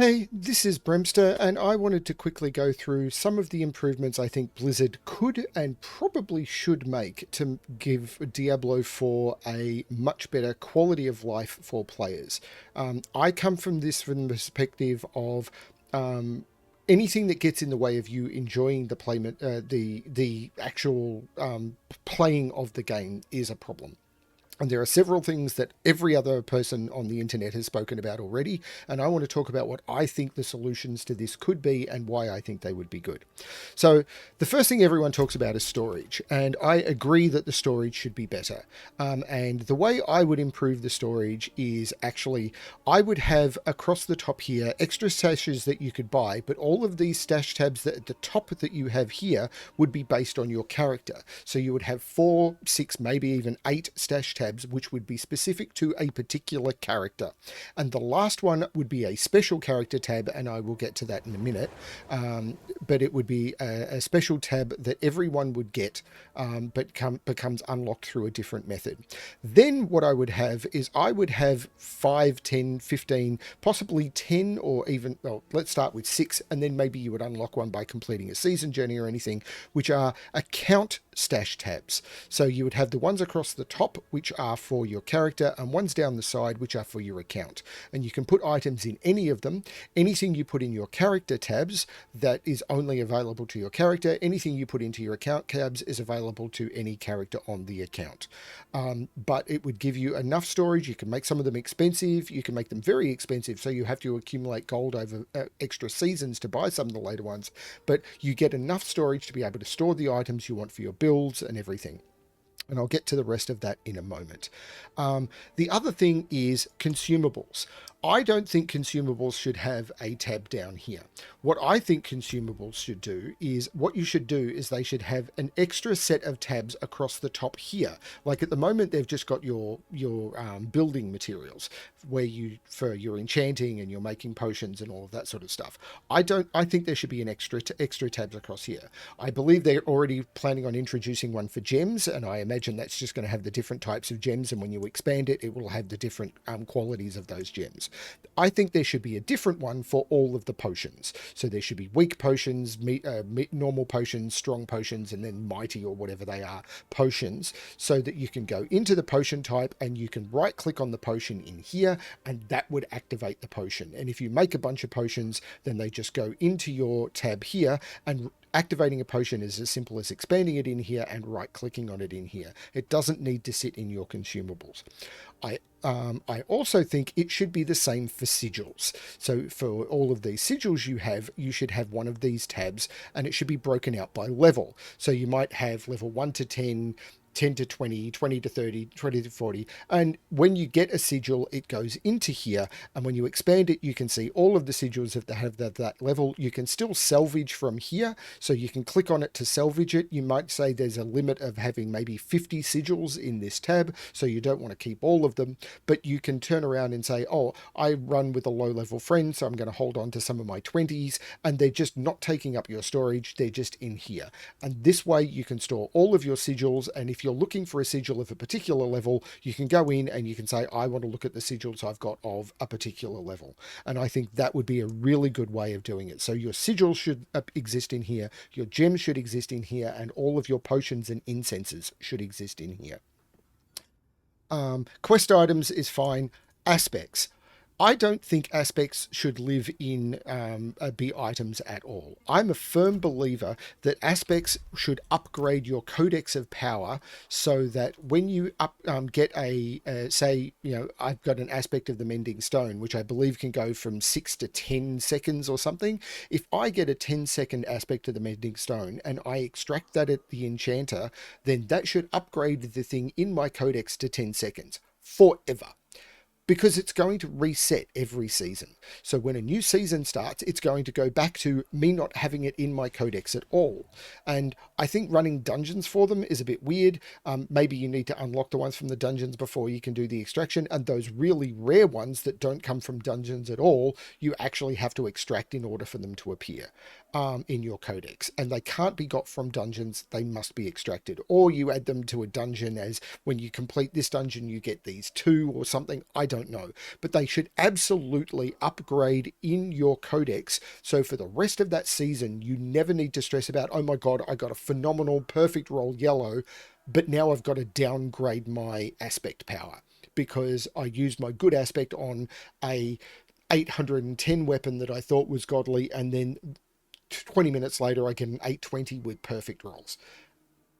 Hey, this is Bremster, and I wanted to quickly go through some of the improvements I think Blizzard could and probably should make to give Diablo 4 a much better quality of life for players. I come from this from the perspective of anything that gets in the way of you enjoying the actual playing of the game is a problem. And there are several things that every other person on the internet has spoken about already. And I want to talk about what I think the solutions to this could be and why I think they would be good. So, the first thing everyone talks about is storage. And I agree that the storage should be better. And the way I would improve the storage is actually, I would have across the top here extra stashes that you could buy, but all of these stash tabs that at the top that you have here would be based on your character. So, you would have 4, 6, maybe even 8 stash tabs which would be specific to a particular character. And the last one would be a special character tab, and I will get to that in a minute. But it would be a special tab that everyone would get, but becomes unlocked through a different method. Then what I would have is I would have 5, 10, 15, possibly 10, or even, well, let's start with 6, and then maybe you would unlock one by completing a season journey or anything, which are account stash tabs. So you would have the ones across the top, which are for your character, and ones down the side, which are for your account. And you can put items in any of them. Anything you put in your character tabs, that is only available to your character. Anything you put into your account tabs is available to any character on the account. But it would give you enough storage. You can make some of them expensive. You can make them very expensive, so you have to accumulate gold over extra seasons to buy some of the later ones. But you get enough storage to be able to store the items you want for your builds and everything. And I'll get to the rest of that in a moment. The other thing is consumables. I don't think consumables should have a tab down here. What I think consumables should do is what you should do is they should have an extra set of tabs across the top here. Like at the moment, they've just got your building materials where you for your enchanting and you're making potions and all of that sort of stuff. I think there should be an extra tabs across here. I believe they're already planning on introducing one for gems, and I imagine that's just going to have the different types of gems, and when you expand it, it will have the different qualities of those gems. I think there should be a different one for all of the potions. So there should be weak potions, normal potions, strong potions, and then mighty or whatever they are potions, so that you can go into the potion type and you can right click on the potion in here, and that would activate the potion. And if you make a bunch of potions, then they just go into your tab here, and activating a potion is as simple as expanding it in here and right clicking on it in here. It doesn't need to sit in your consumables. I also think it should be the same for sigils. So for all of these sigils you should have one of these tabs, and it should be broken out by level. So you might have level 1 to 10, 10 to 20, 20 to 30, 20 to 40. And when you get a sigil, it goes into here. And when you expand it, you can see all of the sigils that have that level. You can still salvage from here. So you can click on it to salvage it. You might say there's a limit of having maybe 50 sigils in this tab. So you don't want to keep all of them. But you can turn around and say, oh, I run with a low level friend, so I'm going to hold on to some of my 20s. And they're just not taking up your storage. They're just in here. And this way you can store all of your sigils. And if you're looking for a sigil of a particular level, you can go in and you can say, I want to look at the sigils I've got of a particular level. And I think that would be a really good way of doing it. So your sigils should exist in here, your gems should exist in here, and all of your potions and incenses should exist in here. Quest items is fine. Aspects. I don't think aspects should live in be items at all. I'm a firm believer that aspects should upgrade your codex of power, so that when you get say, I've got an aspect of the mending stone, which I believe can go from 6 to 10 seconds or something. If I get a 10-second aspect of the mending stone and I extract that at the enchanter, then that should upgrade the thing in my codex to 10 seconds forever, because it's going to reset every season. So when a new season starts, it's going to go back to me not having it in my codex at all. And I think running dungeons for them is a bit weird. Maybe you need to unlock the ones from the dungeons before you can do the extraction, and those really rare ones that don't come from dungeons at all, you actually have to extract in order for them to appear in your codex. And they can't be got from dungeons, they must be extracted. Or you add them to a dungeon as when you complete this dungeon, you get these two or something. I don't don't know. But they should absolutely upgrade in your codex. So for the rest of that season, you never need to stress about, oh my God, I got a phenomenal perfect roll yellow, but now I've got to downgrade my aspect power because I used my good aspect on a 810 weapon that I thought was godly, and then 20 minutes later I get an 820 with perfect rolls.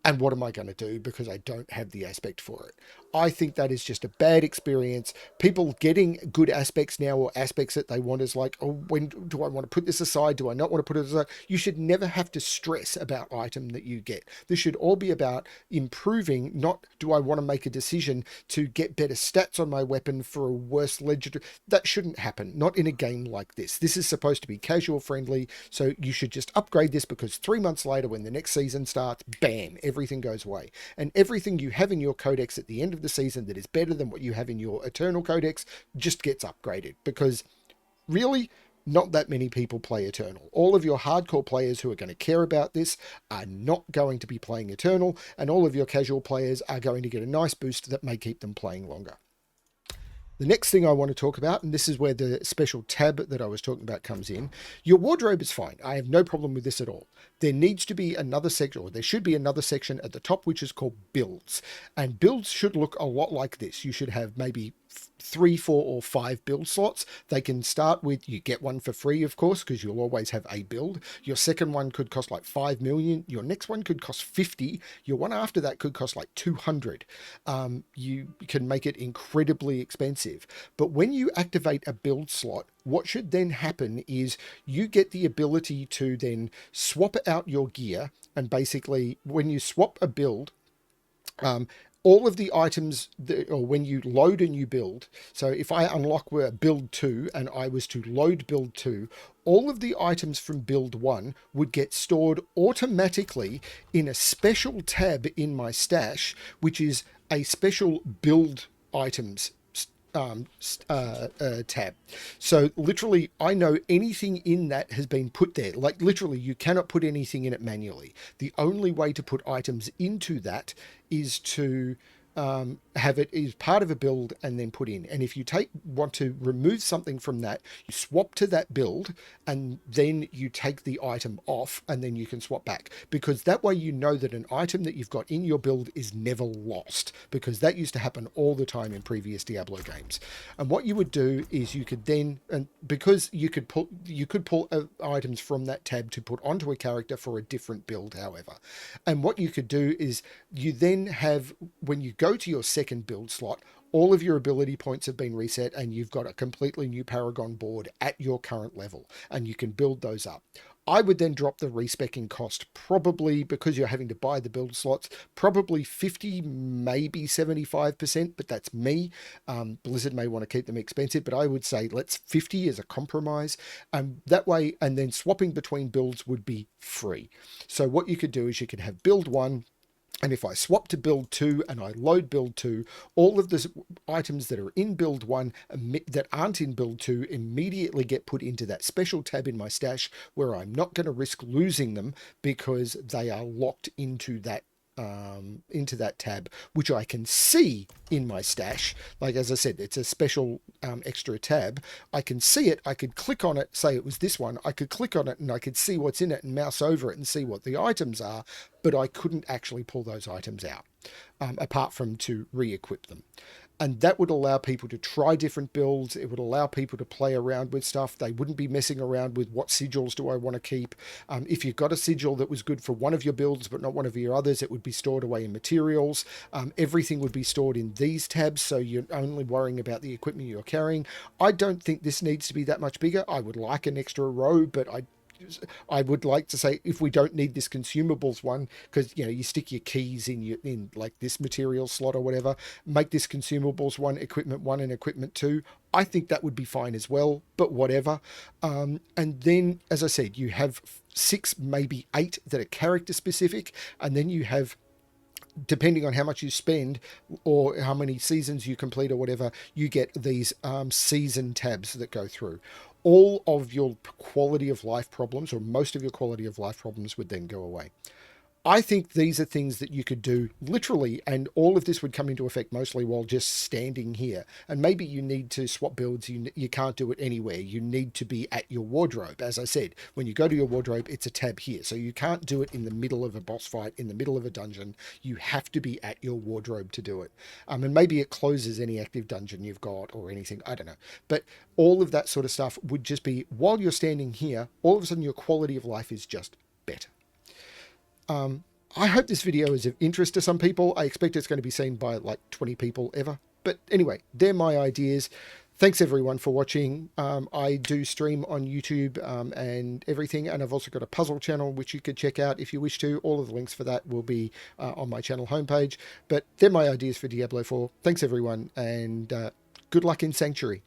And what am I going to do because I don't have the aspect for it? I think that is just a bad experience. People getting good aspects now, or aspects that they want, is like, oh, when do I want to put this aside? Do I not want to put it aside? You should never have to stress about item that you get. This should all be about improving, not do I want to make a decision to get better stats on my weapon for a worse legendary. That shouldn't happen. Not in a game like this. This is supposed to be casual friendly, so you should just upgrade this because 3 months later, when the next season starts, bam, everything goes away. And everything you have in your codex at the end of the season that is better than what you have in your Eternal Codex just gets upgraded, because really, not that many people play Eternal. All of your hardcore players who are going to care about this are not going to be playing Eternal, and all of your casual players are going to get a nice boost that may keep them playing longer. The next thing I want to talk about, and this is where the special tab that I was talking about comes in, your wardrobe is fine. I have no problem with this at all. There needs to be another section, or there should be another section at the top, which is called builds. And builds should look a lot like this. You should have maybe 3, 4, or 5 build slots. They can start with, you get one for free, of course, because you'll always have a build. Your second one could cost like 5 million. Your next one could cost 50. Your one after that could cost like 200. You can make it incredibly expensive. But when you activate a build slot, what should then happen is you get the ability to then swap out your gear. And basically, when you swap a build, all of the items that, or when you load a new build, so if I unlock where build 2 and I was to load build 2, all of the items from build 1 would get stored automatically in a special tab in my stash, which is a special build items tab. So literally, I know anything in that has been put there. Like literally, you cannot put anything in it manually. The only way to put items into that is to have it is part of a build and then put in. And if you want to remove something from that, you swap to that build and then you take the item off and then you can swap back, because that way you know that an item that you've got in your build is never lost, because that used to happen all the time in previous Diablo games. And what you would do is you could then, and because you could pull items from that tab to put onto a character for a different build, however. And what you could do is you then have, when you go to your second build slot, all of your ability points have been reset and you've got a completely new Paragon board at your current level, and you can build those up. I would then drop the respecking cost, probably, because you're having to buy the build slots, probably 50, maybe 75%, but that's me. Blizzard may want to keep them expensive, but I would say let's 50 as a compromise. And that way, and then swapping between builds would be free. So what you could do is you could have build 1, and if I swap to build 2 and I load build 2, all of the items that are in build 1 that aren't in build 2 immediately get put into that special tab in my stash, where I'm not going to risk losing them because they are locked into that tab, which I can see in my stash. Like, as I said, it's a special extra tab. I can see it. I could click on it, say it was this one. I could click on it and I could see what's in it and mouse over it and see what the items are, but I couldn't actually pull those items out, apart from to re-equip them. And that would allow people to try different builds. It would allow people to play around with stuff. They wouldn't be messing around with what sigils do I want to keep. If you've got a sigil that was good for one of your builds but not one of your others, it would be stored away in materials. Everything would be stored in these tabs, so you're only worrying about the equipment you're carrying. I don't think this needs to be that much bigger. I would like an extra row, but I would like to say, if we don't need this consumables one, because you stick your keys in like this material slot or whatever, make this consumables one, equipment 1, and equipment 2. I think that would be fine as well, but whatever. And then, as I said, you have 6, maybe 8 that are character specific, and then you have, depending on how much you spend or how many seasons you complete or whatever, you get these season tabs that go through. All of your quality of life problems, or most of your quality of life problems, would then go away. I think these are things that you could do literally, and all of this would come into effect mostly while just standing here. And maybe you need to swap builds. You can't do it anywhere. You need to be at your wardrobe. As I said, when you go to your wardrobe, it's a tab here. So you can't do it in the middle of a boss fight, in the middle of a dungeon. You have to be at your wardrobe to do it. And maybe it closes any active dungeon you've got or anything. I don't know. But all of that sort of stuff would just be, while you're standing here, all of a sudden your quality of life is just better. I hope this video is of interest to some people. I expect it's going to be seen by like 20 people ever. But anyway, they're my ideas. Thanks everyone for watching. I do stream on YouTube and everything, and I've also got a puzzle channel which you could check out if you wish to. All of the links for that will be on my channel homepage. But they're my ideas for Diablo 4. Thanks everyone, and good luck in Sanctuary.